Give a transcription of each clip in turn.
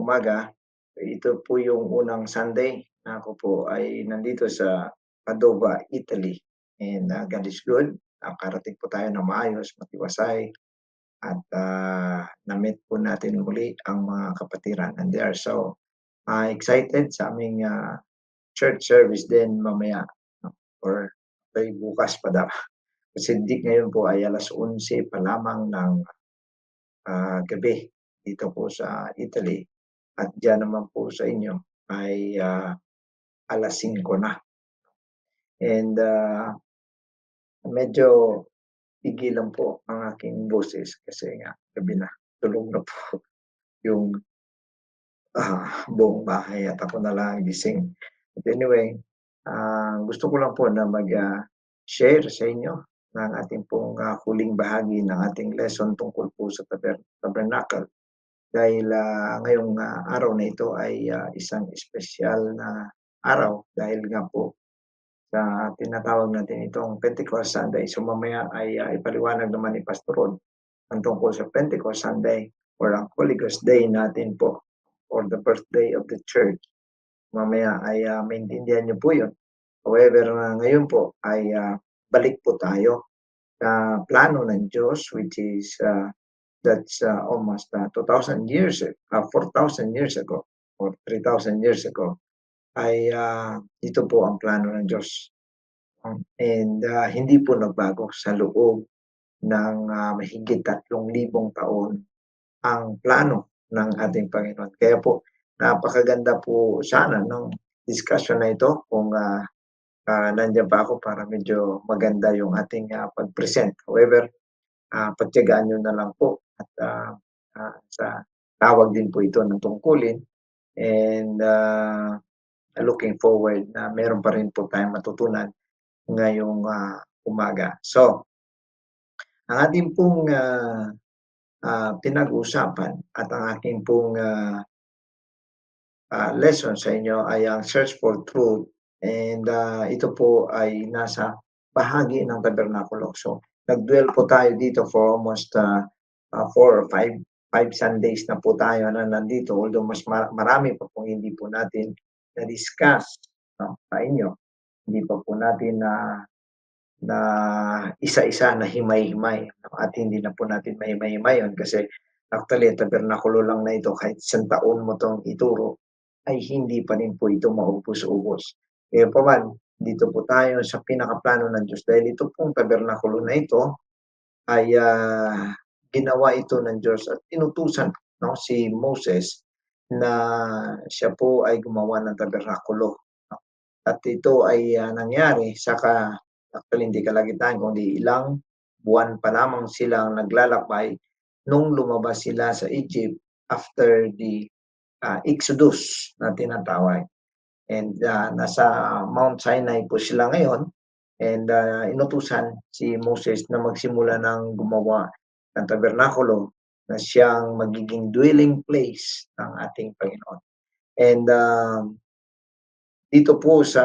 umaga. Ito po yung unang Sunday na ako po ay nandito sa Padova, Italy. And God is good. Nakarating po tayo ng maayos, matiwasay at na-meet po natin muli ang mga kapatiran. And they are so excited sa aming church service din mamaya, no, or ay bukas pa daw. Kasi ngayon po ay 11:11 pa lamang ng gabi dito po sa Italy at diyan naman po sa inyo ay 5:00 na. And medyo pigilan po ang aking boses kasi nga gabi na, tulog na po yung buong bahay at ako na lang gising. But anyway, gusto ko lang po na share sa inyo ng ating pong huling bahagi ng ating lesson tungkol po sa tabernacle. Dahil ngayong araw na ito ay isang espesyal na araw dahil nga po sa tinatawag natin itong Pentecost Sunday. So mamaya ay ipaliwanag naman ni Pastor Rod ang tungkol sa Pentecost Sunday or ang Holy Ghost Day natin po or the birthday of the church. Mamaya ay maintindihan niyo po yun. However, ngayon po ay balik po tayo sa plano ng Diyos which is that's almost 2,000 years, 4,000 years ago or 3,000 years ago ay ito po ang plano ng Diyos. And hindi po nagbago sa loob ng mahigit 3,000 taon ang plano ng ating Panginoon. Kaya po napakaganda po sana ng discussion na ito kung nandiyan pa ako para medyo maganda yung ating pag-present. However, pagtiyagaan nyo na lang po at sa tawag din po ito ng tungkulin and looking forward na meron pa rin po tayong matutunan ngayong umaga. So, ang ating pong pinag-uusapan at ang aking pong lesson sa inyo ay ang search for truth and ito po ay nasa bahagi ng tabernakulo. So, nag-dwell po tayo dito for almost 4 or 5 Sundays na po tayo na nandito, although mas marami pa pong hindi po natin na-discuss sa inyo. Hindi pa po natin na isa-isa na himay-himay at hindi na po natin mahimay-himay yun kasi actually tabernakulo lang na ito kahit 100 mo itong ituro ay hindi pa rin po ito maubos-ubos. Kaya pa man, dito po tayo sa pinakaplano ng Diyos dahil ito pong tabernakulo na ito ay ginawa ito ng Diyos at inutusan si Moses na siya po ay gumawa ng tabernakulo. At ito ay nangyari actually hindi kalagitnaan kundi ilang buwan pa lamang silang naglalakbay nung lumabas sila sa Egypt after the Exodus na tinatawag. And nasa Mount Sinai po sila ngayon and inutusan si Moses na magsimula ng gumawa ng tabernakulo na siyang magiging dwelling place ng ating Panginoon. And dito po sa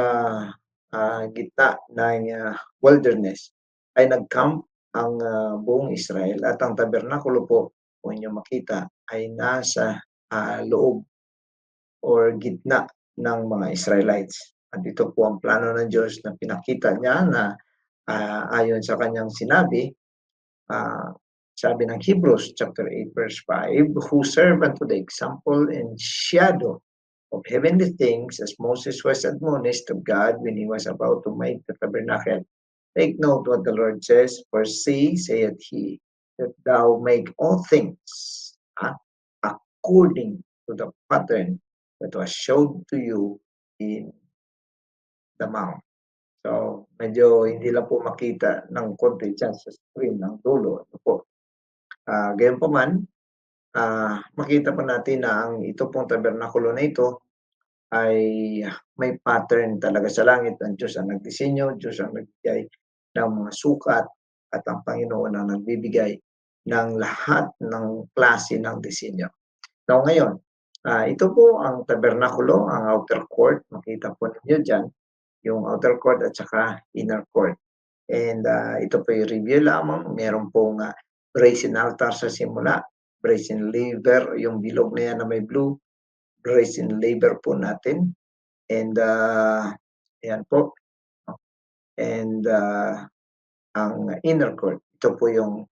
gitna ng wilderness ay nag-camp ang buong Israel at ang tabernakulo po, kung inyo makita, ay nasa loob or gitna ng mga Israelites. At ito po ang plano ng Diyos na pinakita niya na ayon sa kanyang sinabi, sabi ng Hebrews chapter 8 verse 5, who serve unto the example and shadow of heavenly things as Moses was admonished of God when he was about to make the tabernacle. Take note what the Lord says, for see, saith he, that thou make all things according to the pattern that was showed to you in the mount. So, medyo hindi lang po makita ng konti dyan sa screen ng dulo. Ito po. Gayon pa man, makita pa natin na ang ito pong tabernakulo na ito ay may pattern talaga sa langit. Ang Diyos ang nagdisenyo, Diyos ang nagbigay ng mga sukat at ang Panginoon ang nagbibigay ng lahat ng klase ng disenyo. So ngayon, ito po ang tabernakulo, ang outer court. Makita po ninyo dyan, yung outer court at saka inner court. And ito po yung review lamang. Meron pong brazen altar sa simula, brazen laver, yung bilog na yan na may blue, brazen labor po natin and, ayan po, no, and, ang inner court, ito po yung,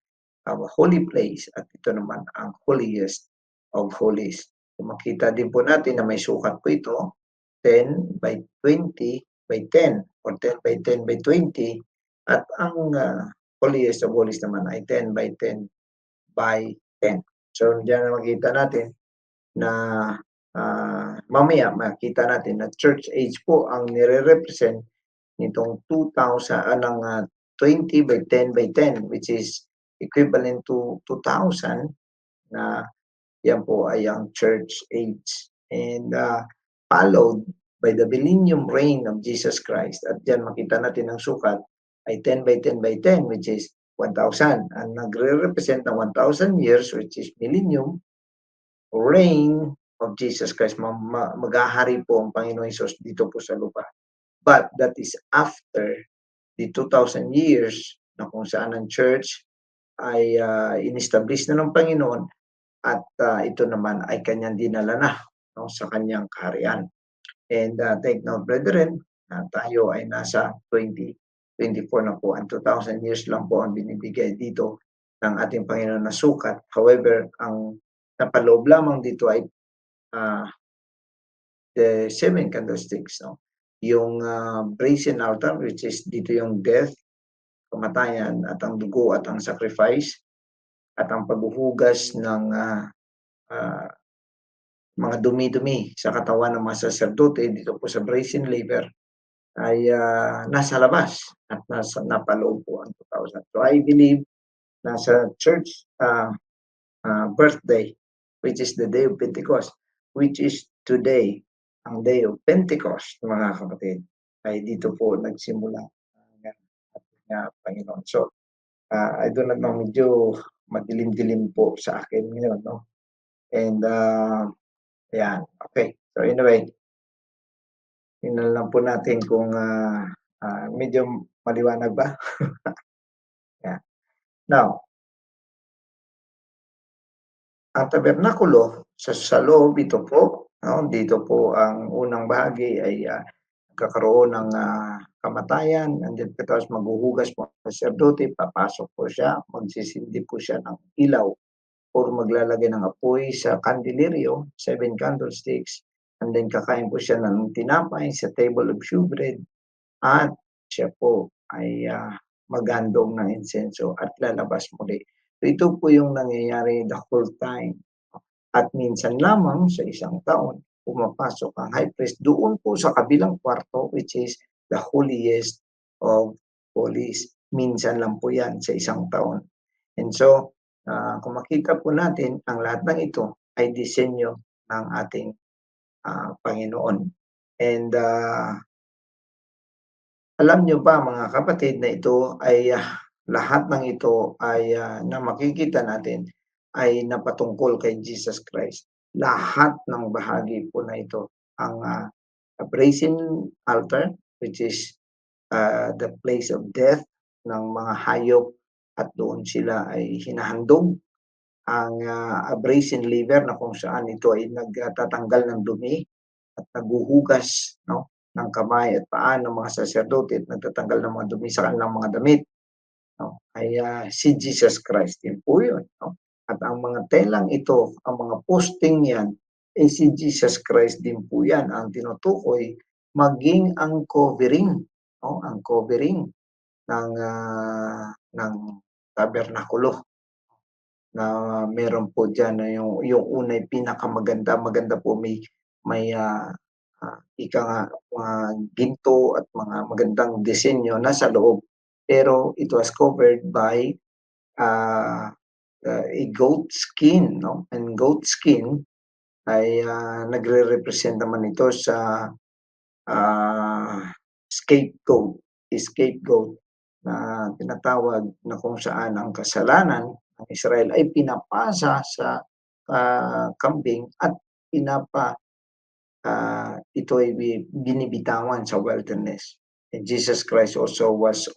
holy place at ito naman ang holiest of holies. Kung makita din po natin na may sukat po ito, 10 by 20 by 10 or 10 by 10 by 20 at ang, holiest of holies naman ay 10 by 10 by 10. So, diyan makita natin na, mamaya makita natin na church age po ang nire-represent nitong 2000 ng, 20 by 10 by 10 which is equivalent to 2000 na yan po ay ang church age and, followed by the millennium reign of Jesus Christ at diyan makita natin ang sukat ay 10 by 10 by 10 which is 1,000. Ang nagre-represent ng 1,000 years which is millennium reign of Jesus Christ. Maghahari po ang Panginoong Hesus dito po sa lupa. But that is after the 2,000 years na kung saan ang church ay, in-establish na ng Panginoon at, ito naman ay kanyang dinala na, no, sa kanyang kaharian. And, take note brethren, tayo ay nasa 2024 na po. Ang 2,000 years lang po ang binibigay dito ng ating Panginoon na sukat. However, ang napaloob lamang dito ay, the 7 candlesticks, no? Yung, brazen altar which is dito yung death, kamatayan at ang dugo at ang sacrifice at ang paghuhugas ng, mga dumi-dumi sa katawan ng mga saserdote dito po sa brazen laver ay, nasa labas at napaloob po ang 2,000. So, I believe nasa church, birthday which is the day of Pentecost, which is today, ang day of Pentecost mga kapatid, ay dito po nagsimula ang ating, Panginoon. So, I do not know, medyo madilim-dilim po sa akin ngayon, no? And, ayan, okay. So anyway, tingnan lang po natin kung, medyo maliwanag ba? Yan. Now, ang tabernakulo sa loob ito po, no, dito po ang unang bahagi ay, nagkakaroon ng, kamatayan and then tapos maghuhugas po ang saserdote, papasok po siya, magsisindi po siya ng ilaw or maglalagay ng apoy sa kandeliryo, 7 candlesticks, and then kakain po siya ng tinapay sa table of shewbread at siya po ay, maghandog ng insenso at lalabas muli. So, ito po yung nangyayari the whole time. At minsan lamang sa isang taon, pumapasok ang high priest doon po sa kabilang kwarto which is the holiest of holies. Minsan lang po yan sa isang taon. And so, kung makita po natin, ang lahat ng ito ay disenyo ng ating, Panginoon. And, alam niyo ba mga kapatid na ito ay, lahat ng ito ay, na makikita natin ay napatungkol kay Jesus Christ. Lahat ng bahagi po na ito, ang, brazen altar which is, the place of death ng mga hayop at doon sila ay hinahandog. Ang, brazen laver na kung saan ito ay nagtatanggal ng dumi at naghuhugas, no, ng kamay at paa ng mga saserdote at nagtatanggal ng mga dumi sa kanilang mga damit, no, ay, si Jesus Christ din po yun, no? At ang mga telang ito, ang mga posting yan, eh si Jesus Christ din po yan ang tinutukoy maging ang covering, no, ang covering ng tabernakulo na meron po diyan na yung una ay pinakamaganda, maganda po may, ika nga mga ginto at mga magandang disenyo nasa loob. Pero it was covered by, a goat skin, no? And goat skin ay, nagre-represent naman ito sa, scapegoat, scapegoat na tinatawag na kung saan ang kasalanan ng Israel ay pinapasa sa, kambing at ito ay binibitawan sa wilderness. And Jesus Christ also was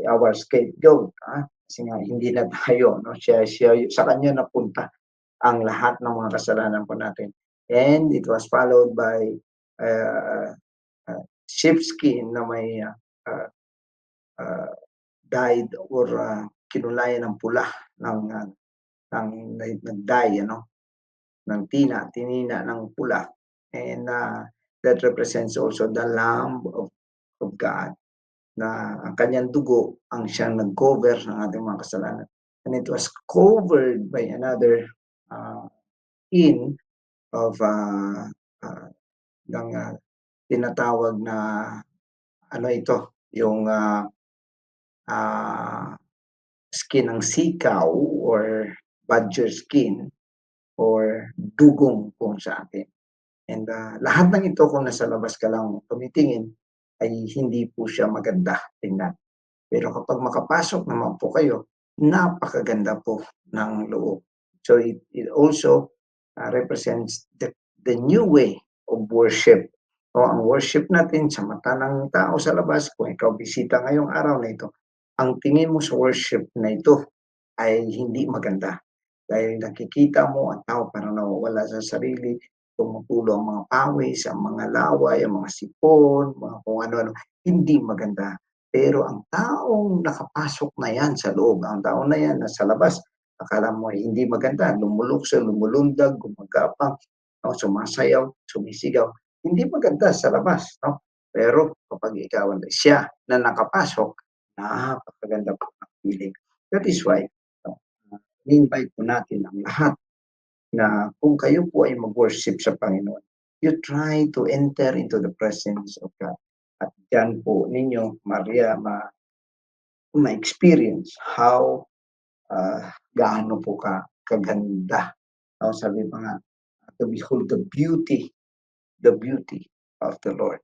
our scapegoat, kasi nga hindi na tayo, no, siya sa kanya napunta ang lahat ng mga kasalanan po natin. And it was followed by uh, sheepskin na may uh, uh, dyed or kinulayan ng pula ng nag-dye ng tinina ng pula. And that represents also the Lamb of God na ang kanyang dugo ang siyang nag-cover ng ating mga kasalanan. And it was covered by another in of ng tinatawag na ano ito, yung skin ng sikaw or badger skin or dugong kung sa atin. And lahat ng ito kung nasa labas ka lang tumitingin ay hindi po siya maganda tingnan. Pero kapag makapasok naman po kayo, napakaganda po ng loob. So it also represents the new way of worship. O ang worship natin sa mata ng tao sa labas, kung ikaw bisita ngayong araw na ito, ang tingin mo sa worship na ito ay hindi maganda. Dahil nakikita mo ang tao parang nawawala sa sarili, tumutulo ang mga pawis, ang mga laway, ang mga sipon, mga kung ano-ano, hindi maganda. Pero ang taong nakapasok na yan sa loob, ang tao na yan nasa labas, akala mo ay hindi maganda, lumulukso, lumulundag, gumagapang, no, sumasayaw, sumisigaw, hindi maganda sa labas, no? Pero kapag ikaw siya na nakapasok, napakaganda po ng feeling. That is why, no, in-invite po natin ang lahat na kung kayo po ay mag-worship sa Panginoon, you try to enter into the presence of God. At diyan po ninyo, Maria, ma-experience how gaano po kaganda. No? Sabi pa nga, to behold the beauty of the Lord.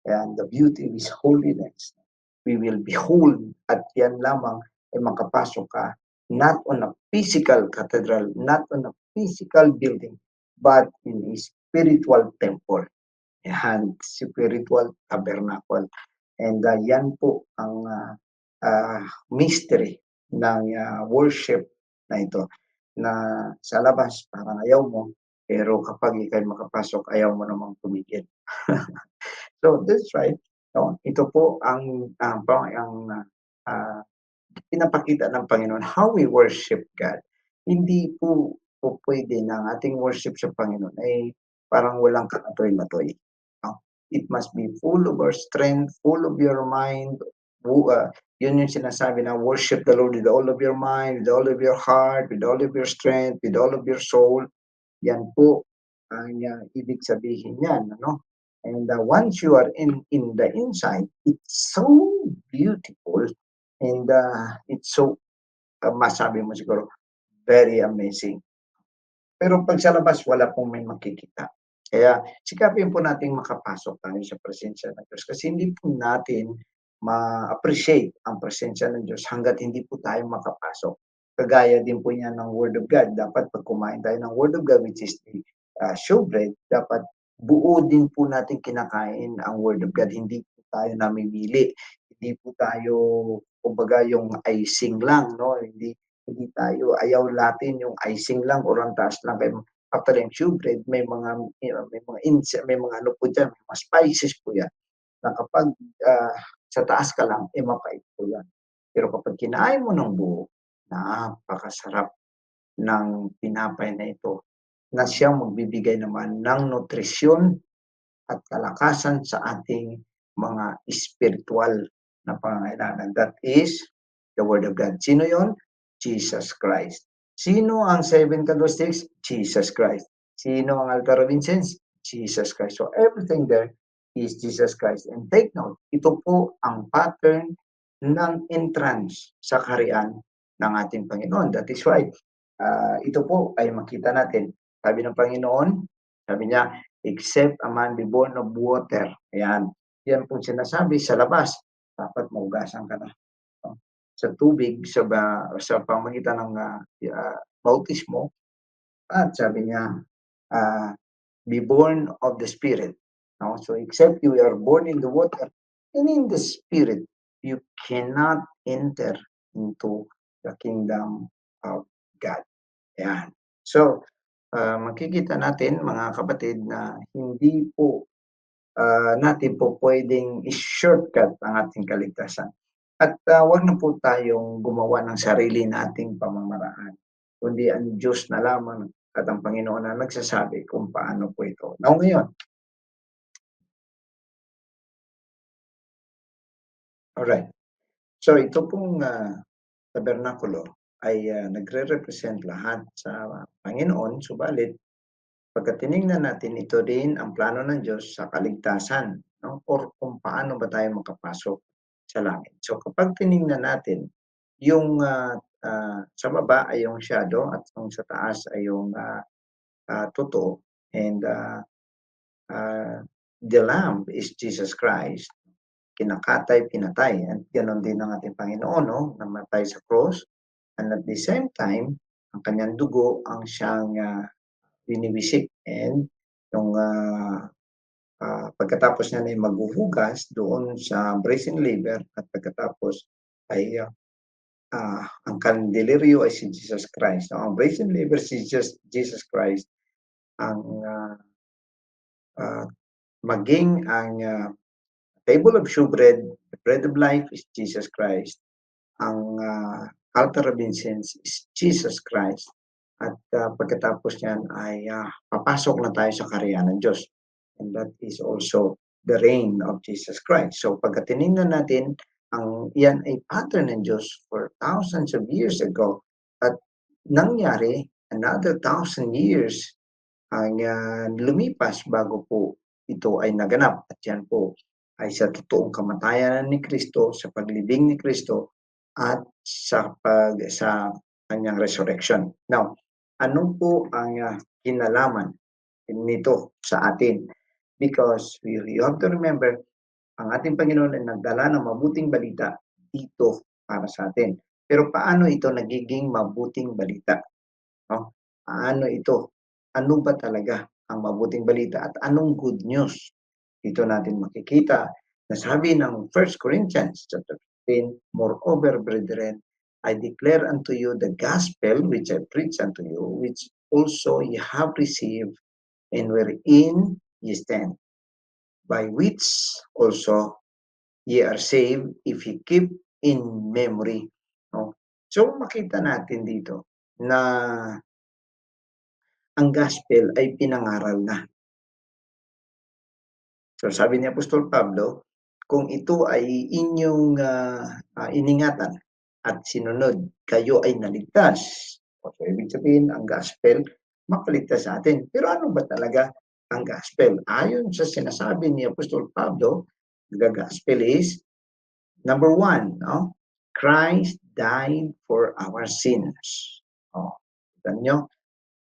And the beauty of His holiness. We will behold at yan lamang ay makapasok ka not on a physical cathedral, not on a physical building, but in a spiritual temple. Yan, spiritual tabernacle. And yan po ang mystery ng worship na ito. Na sa labas, parang ayaw mo, pero kapag ikay makapasok, ayaw mo namang tumigil. So that's right. No, ito po ang ah, pinapakita ng Panginoon how we worship God. Hindi po pwede na ang ating worship sa Panginoon ay parang walang kakatoy-matoy. No? It must be full of our strength, full of your mind. Yun yung sinasabi na worship the Lord with all of your mind, with all of your heart, with all of your strength, with all of your soul. Yan po ang ibig sabihin niyan, ano? And once you are in the inside, it's so beautiful and it's so masabi mo siguro very amazing. Pero pag sa labas wala pong may makikita. Kaya sikapin po nating makapasok tayo sa presensya ng Diyos kasi hindi po natin ma-appreciate ang presensya ng Diyos hangga't hindi po tayo makapasok. Kagaya din po niyan ng Word of God. Dapat pag kumain tayo ng Word of God, which is the showbread, dapat buo din po natin kinakain ang Word of God. Hindi po tayo namimili. Hindi po tayo, kumbaga, yung icing lang, no? Hindi tayo, ayaw natin yung icing lang or ang taas lang. Kaya after yung showbread, may mga, may mga ano po dyan, may mga spices po yan na kapag sa taas ka lang, mapait po yan. Pero kapag kinain mo ng buo, napakasarap ng tinapay na ito na siyang magbibigay naman ng nutrisyon at kalakasan sa ating mga spiritual na pangangailangan. That is the Word of God. Sino yon? Jesus Christ. Sino ang seven candlesticks? Jesus Christ. Sino ang altar of incense? Jesus Christ. So everything there is Jesus Christ. And take note, ito po ang pattern ng entrance sa kaharian ng ating Panginoon. That is why ito po ay makita natin. Sabi ng Panginoon, sabi niya, except a man be born of water. Ayan. Yan po sinasabi sa labas. Dapat maugasan ka na. No? Sa tubig, sa pamagitan ng bautismo. At sabi niya, be born of the Spirit. No? So except you are born in the water and in the Spirit, you cannot enter into the kingdom of God. Ayan. So, makikita natin mga kapatid na hindi po, natin po puwedeng i-shortcut ang ating kaligtasan. At, 'wag na po tayong gumawa ng sarili nating pamamaraan, kundi ang Diyos na lamang at ang Panginoon na nagsasabi kung paano po ito. Now ngayon, alright. So ito pong, tabernakulo ay, nagre-represent lahat sa Panginoon, subalit pagka tiningnan natin ito din ang plano ng Diyos sa kaligtasan, 'no, or kung paano ba tayo makapasok sa langit. So kapag tiningnan natin yung, sa baba ay yung shadow at yung sa taas ay yung, totoo and, the lamb is Jesus Christ, kinakatay, pinatay at gano'n din ang ating Panginoon 'no, namatay sa cross and at the same time ang kanyang dugo ang siyang, binibisik and yung, pagkatapos niyan ay maghuhugas doon sa brazen laver at pagkatapos ay, ang kandeliryo ay si Jesus Christ. No? Ang brazen laver si Jesus Christ ang, ah, maging ang, table of shewbread, the bread of life is Jesus Christ. Ang, altar of incense is Jesus Christ at, pagkatapos niyan ay, papasok na tayo sa kaharian ng Diyos and that is also the reign of Jesus Christ. So pagka tiningnan natin ang iyan ay pattern ng Diyos for thousands of years ago at nangyari another 1,000 years ang, lumipas bago po ito ay naganap at yan po ay sa totoong kamatayan ni Kristo, sa paglibing ni Kristo at sa kanyang resurrection. Now, ano po ang, kinalaman nito sa atin? Because you have to remember, ang ating Panginoon ay nagdala ng mabuting balita dito para sa atin. Pero paano ito nagiging mabuting balita? No? Paano ito? Ano ba talaga ang mabuting balita at anong good news? Dito natin makikita na sabi ng 1 Corinthians chapter 15, moreover, brethren, I declare unto you the gospel which I preach unto you, which also ye have received, and wherein ye stand, by which also ye are saved, if ye keep in memory. No? So makita natin dito na ang gospel ay pinangaral na. So sabi ni Apostol Pablo, kung ito ay inyong, iningatan at sinunod, kayo ay naligtas. So ibig sabihin ang gospel makaligtas sa atin. Pero ano ba talaga ang gospel? Ayon sa sinasabi ni Apostol Pablo, the gospel is number one, no? Christ died for our sins. Oh, kita niyo,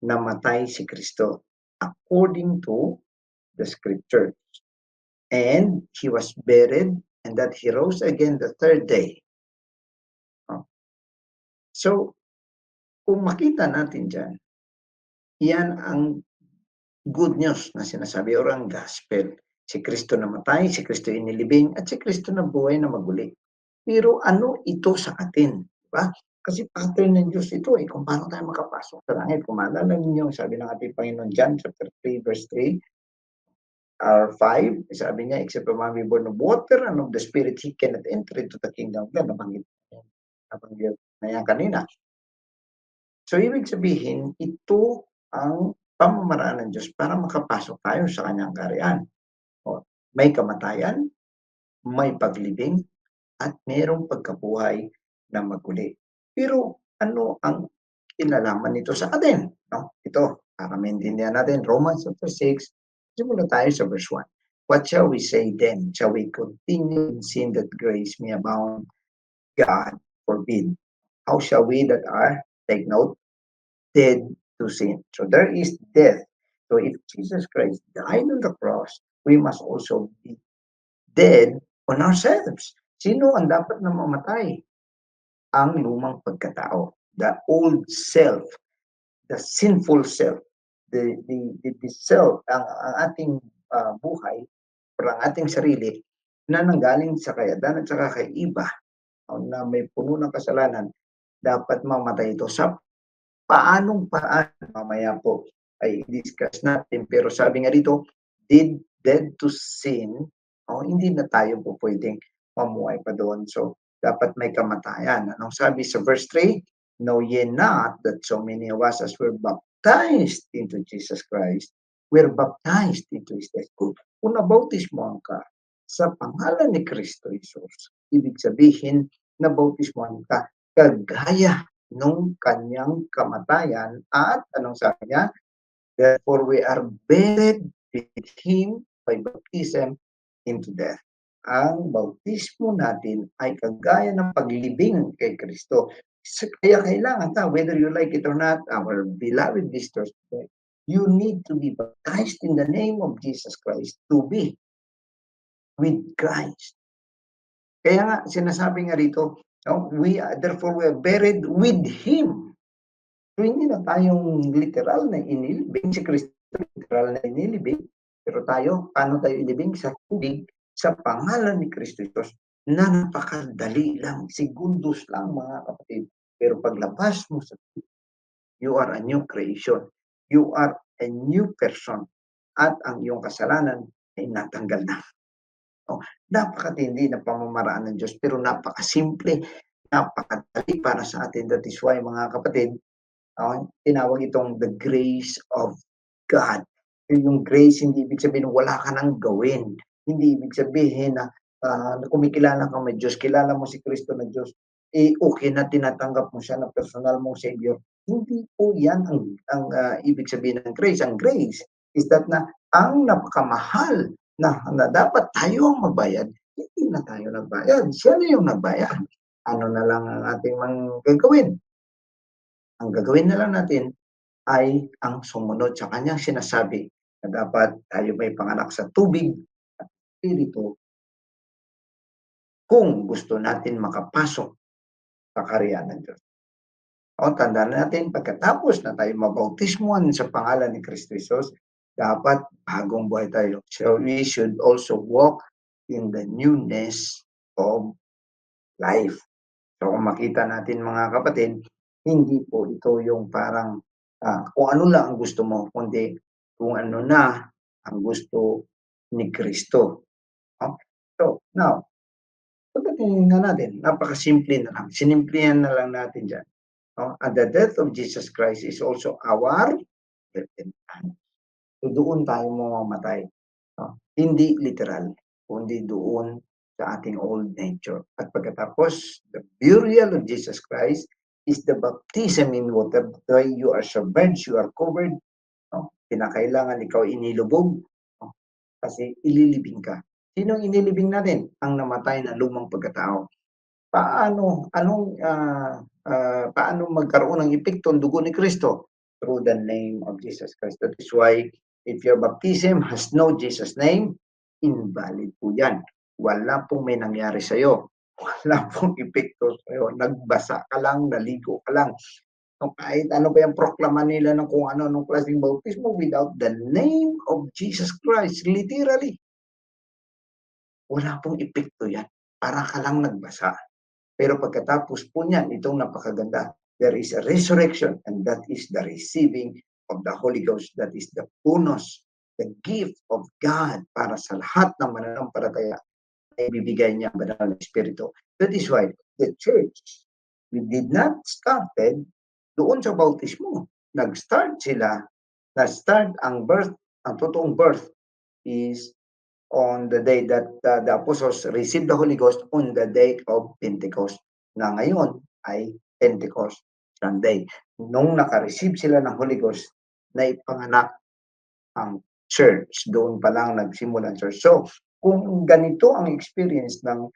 namatay si Kristo according to the scripture. And he was buried and that he rose again the third day. Oh. So, kung makita natin dyan, yan ang good news na sinasabi or ang gospel. Si Kristo namatay, si Kristo inilibing, at si Kristo na buhay na maguli. Pero ano ito sa atin? Diba? Kasi pattern ng Diyos ito eh, kung paano tayo makapasok sa langit. Kung maalala ninyo, sabi ng ating Panginoon John chapter 3 verse 3, or 5, sabi niya, except a man be born of water and of the Spirit, he cannot enter into the kingdom of God. Nabanggit na yan kanina. So, ibig sabihin, ito ang pamamaraan ng Diyos para makapasok tayo sa kanyang kaharian. O, may kamatayan, may paglibing, at mayroong pagkabuhay na maguli. Pero ano ang kinalaman nito sa atin? No? Ito, para maintindihan natin, Romans chapter 6, simula tayo sa verse 1. What shall we say then? Shall we continue in sin that grace may abound? God forbid. How shall we that are, take note, dead to sin? So there is death. So if Jesus Christ died on the cross, we must also be dead on ourselves. Sino ang dapat na mamatay? Ang lumang pagkatao. The old self, the sinful self, the self, ang ating buhay, or ang ating sarili, na nanggaling sa kayadan at saka kay iba, na may puno ng kasalanan, dapat mamatay ito sa paanong paraan. Mamaya po ay i-discuss natin. Pero sabi nga dito, dead to sin, hindi na tayo po pwedeng mamuhay pa doon. So, dapat may kamatayan. Anong sabi sa verse 3? Know ye not that so many of us as were baptized into Jesus Christ, were baptized into His death. Kung nabautismohan ka sa pangalan ni Kristo Jesus, ibig sabihin, nabautismohan ka kagaya nung kanyang kamatayan at anong sabi niya? Therefore, we are buried with Him by baptism into death. Ang bautismo natin ay kagaya ng paglibing kay Kristo. Kaya kailangan whether you like it or not, our beloved visitors, you need to be baptized in the name of Jesus Christ to be with Christ. Kaya nga, sinasabi nga rito, therefore we are buried with Him. So, hindi na tayong literal na inilibing. Si Kristo literal na inilibing. Pero tayo, paano tayo ilibing? Sa tubig, sa pangalan ni Kristo Jesus, na napakadali lang, segundos lang mga kapatid. Pero paglabas mo sa tubig, you are a new creation. You are a new person. At ang iyong kasalanan ay natanggal na. Napakatindi na pamamaraan ng Diyos, pero napakasimple, napakadali para sa atin. That is why, mga kapatid, tinawag itong the grace of God. Yung grace, hindi ibig sabihin wala ka nang gawin. Hindi ibig sabihin na kumikilala ka may Diyos, kilala mo si Kristo na Diyos, okay na tinatanggap mo siya na personal mong Savior. Hindi po yan ang ibig sabihin ng grace. Ang grace is that na ang napakamahal na dapat tayo ang magbayad, hindi na tayo nagbayad. Siya na yung nagbayad. Ano na lang ang ating gagawin? Ang gagawin na lang natin ay ang sumunod sa kanyang sinasabi na dapat tayo may panganak sa tubig at espiritu kung gusto natin makapasok sa kaharian ng Diyos. Tandaan natin, pagkatapos na tayo mabautismuhan sa pangalan ni Kristo Jesus, dapat bagong buhay tayo. So we should also walk in the newness of life. So kung makita natin mga kapatid, hindi po ito yung parang kung ano lang ang gusto mo, kundi kung ano na ang gusto ni Kristo. So now, pagdating na natin, napakasimple na lang. Sinimplihan na lang natin dyan. And the death of Jesus Christ is also our repentance. So doon tayo mamamatay. Hindi literal, kundi doon sa ating old nature. At pagkatapos, the burial of Jesus Christ is the baptism in water. You are submerged, you are covered. Kinakailangan ikaw inilubog. Kasi ililibing ka. Sinong inilibing natin? Ang namatay na lumang pagkatao. Paano magkaroon ng epekto ang dugo ni Kristo? Through the name of Jesus Christ. That is why, if your baptism has no Jesus name, invalid po yan. Wala pong may nangyari sa'yo. Wala pong epekto sa'yo. Nagbasa ka lang, naligo ka lang. So, kahit ano pa yung proklama nila ng kung ano-anong klaseng bautismo without the name of Jesus Christ, literally, wala pong epekto yan. Para ka lang nagbasa. Pero pagkatapos po niyan, itong napakaganda, there is a resurrection, and that is the receiving of the Holy Ghost. That is the bonus, the gift of God para sa lahat ng mananampalataya na ibibigay niya ang banal na Espiritu. That is why the church, we did not started doon sa bautismo. Nag-start sila, na-start ang birth, ang totoong birth is on the day that the apostles received the Holy Ghost on the day of Pentecost, na ngayon ay Pentecost Sunday. Nung naka-receive sila ng Holy Ghost, na ipanganak ang church. Doon pa lang nagsimula ang church. So, kung ganito ang experience ng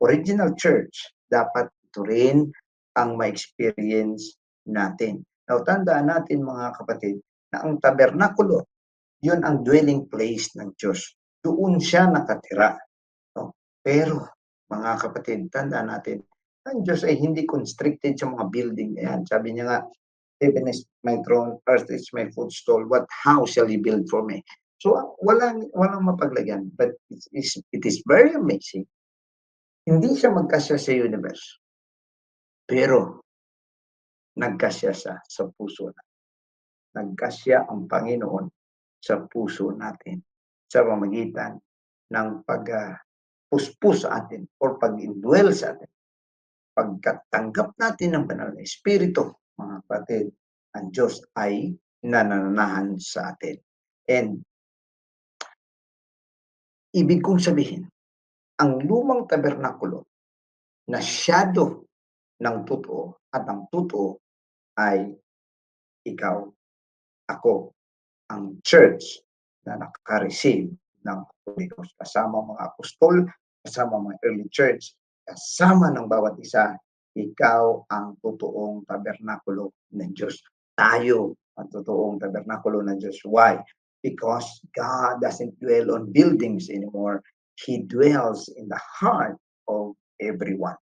original church, dapat ito rin ang ma-experience natin. Now, tandaan natin mga kapatid, na ang tabernakulo, yun ang dwelling place ng Diyos. Doon siya nakatira. Pero, mga kapatid, tandaan natin, ang Diyos ay hindi constricted sa mga building na yan. Sabi niya nga, heaven is my throne, earth is my footstool, what house shall you build for me? So, walang mapaglagyan. But it is very amazing. Hindi siya magkasya sa universe. Pero, nagkasya sa puso na. nagkasya ang Panginoon sa puso natin sa pamamagitan ng puspos sa atin or pag-indwell sa atin. Pagkatanggap natin ng banal na Espiritu, mga kapatid, ang Diyos ay nananahan sa atin. And ibig kong sabihin, ang lumang tabernakulo na shadow ng totoo at ang totoo ay ikaw, ako, ang church na naka-receive ng Holy Ghost. Kasama mga apostol, kasama mga early church, kasama ng bawat isa, ikaw ang totoong tabernakulo ng Diyos. Tayo ang totoong tabernakulo ng Diyos. Why? Because God doesn't dwell on buildings anymore. He dwells in the heart of everyone.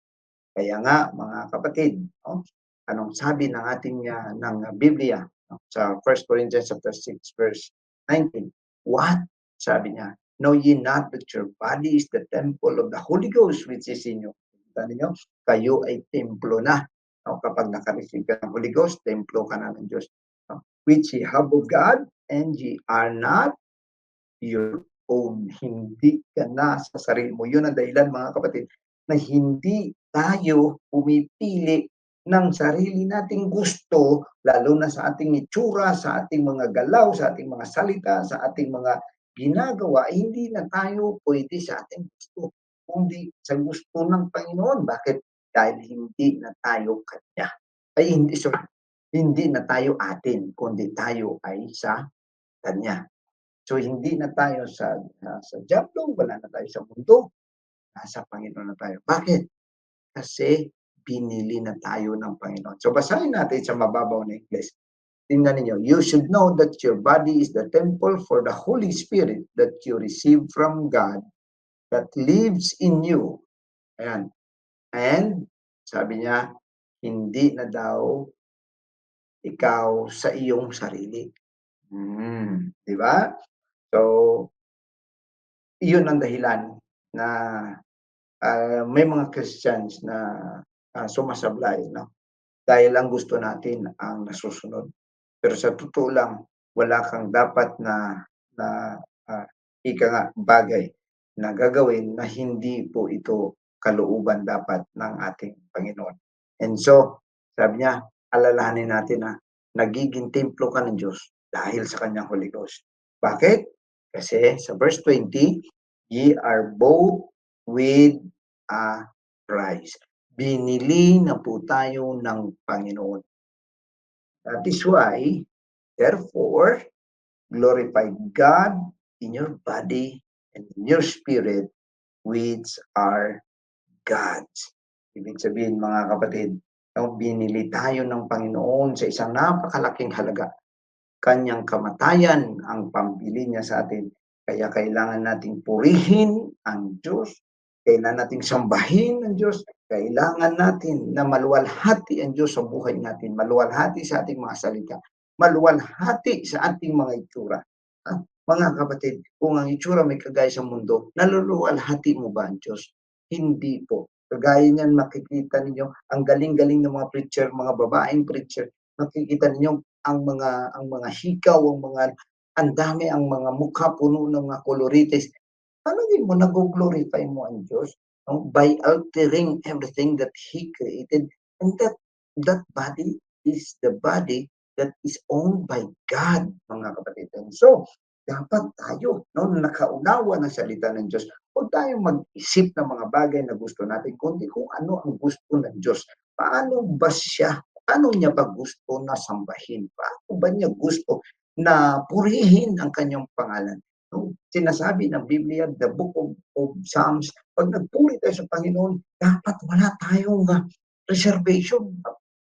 Kaya nga, mga kapatid, no? Anong sabi ng ating ng Biblia sa 1 Corinthians chapter 6 verse 19? What? Sabi niya, know ye not that your body is the temple of the Holy Ghost which is in you. Kita niyo, kayo ay templo na. No? Kapag naka-receive ka ng Holy Ghost, templo ka na ng Diyos. No? Which ye have of God, and ye are not your own. Hindi ka na sa sarili mo. Yun ang dahilan, mga kapatid, na hindi tayo pumipili ng sarili nating gusto, lalo na sa ating itsura, sa ating mga galaw, sa ating mga salita, sa ating mga ginagawa, hindi na tayo pwede sa ating gusto, kundi sa gusto ng Panginoon. Bakit? Dahil hindi na tayo Kanya. Ay, hindi na tayo atin, kundi tayo ay sa Kanya. So hindi na tayo sa diablo, wala na tayo sa mundo, nasa Panginoon na tayo. Bakit? Kasi binili na tayo ng Panginoon. So basahin natin sa mababaw na English. Tingnan niyo, you should know that your body is the temple for the Holy Spirit that you receive from God that lives in you. Ayan. And sabi niya, hindi na daw ikaw sa iyong sarili. Di ba? So, iyon ang dahilan na may mga Christians na sumasablay, no? Dahil ang gusto natin ang nasusunod. Pero sa totoo lang, wala kang dapat na ika nga bagay na gagawin na hindi po ito kalooban dapat ng ating Panginoon. And so, sabi niya, alalahanin natin na nagiging templo ka ng Diyos dahil sa kanyang Holy Ghost. Bakit? Kasi sa verse 20, ye are bought with a price. Binili na po tayo ng Panginoon. That is why, therefore, glorify God in your body and in your spirit, which are God's. Ibig sabihin, mga kapatid, binili tayo ng Panginoon sa isang napakalaking halaga. Kanyang kamatayan ang pambili niya sa atin. Kaya kailangan nating purihin ang Diyos. Kailangan nating sambahin ang Diyos. Kailangan natin na maluwalhati ang Diyos sa buhay natin. Maluwalhati sa ating mga salita. Maluwalhati sa ating mga itsura. Mga kapatid, kung ang itsura may kagaya sa mundo, naluluwalhati mo ba ang Diyos? Hindi po. Kagaya niyan, makikita ninyo, ang galing-galing ng mga preacher, mga babaeng preacher, makikita ninyo ang mga hikaw, ang dami, ang mga mukha puno ng mga kolorites. Tanungin mo, nag-glorify mo ang Diyos, no? By altering everything that He created, and that body is the body that is owned by God, mga kapatid. And so, dapat tayo, no, nakaunawa ng salita ng Diyos, huwag tayong mag-isip ng mga bagay na gusto natin, kundi kung ano ang gusto ng Diyos. Paano ba siya? Paano niya ba gusto na sambahin? Paano ba niya gusto na purihin ang kanyang pangalan? No? Sinasabi ng Biblia, the book of Psalms, pag nagpuri tayo sa Panginoon, dapat wala tayong reservation.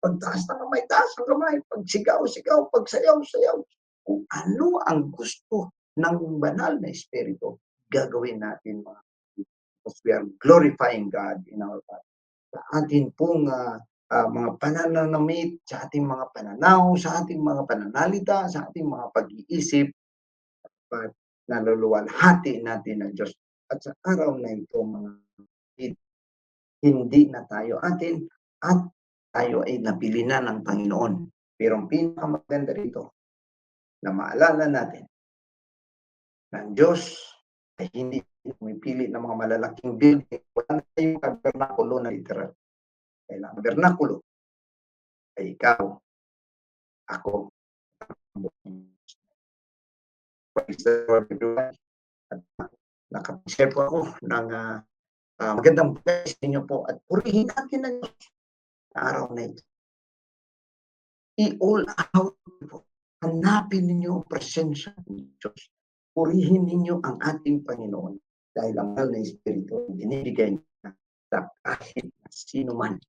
Pagtaas ng kamay, taas ng kamay. Pagsigaw-sigaw, pagsayaw-sayaw. Kung ano ang gusto ng banal na Espiritu, gagawin natin, mga because we are glorifying God in our body. Sa ating pong mga pananamit, sa ating mga pananaw, sa ating mga pananalita, sa ating mga pag-iisip, at naluluwalhati natin ang Diyos. At sa araw na ito, mga hindi na tayo atin at tayo ay napili na ng Panginoon. Pero ang pinakamaganda rito, na maalala natin na ang Diyos ay hindi pumipili ng mga malalaking building. Wala na tayong tabernakulo na literal. Dahil ang tabernakulo ay ikaw, ako, praise the Lord, everyone. At nakapag-share po ako ng magandang bagay sa inyo po at purihin natin ang Diyos sa araw na ito. I-all out po. Hanapin ninyo ang presensya ng Diyos. Purihin ninyo ang ating Panginoon dahil ang mahal na Espiritu binibigay niya sa kahit sino man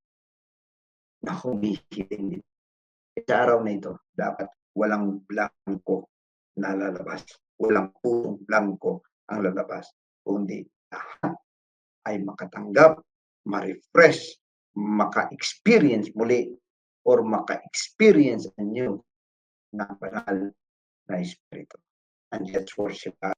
na humihiling dito. Sa araw na ito, dapat walang blanco na lalabas. Walang purong blanco ang lalabas. Kundi lahat ay makatanggap, ma-refresh, maka-experience muli or maka-experience anew ng banal na Espiritu. And let's worship God.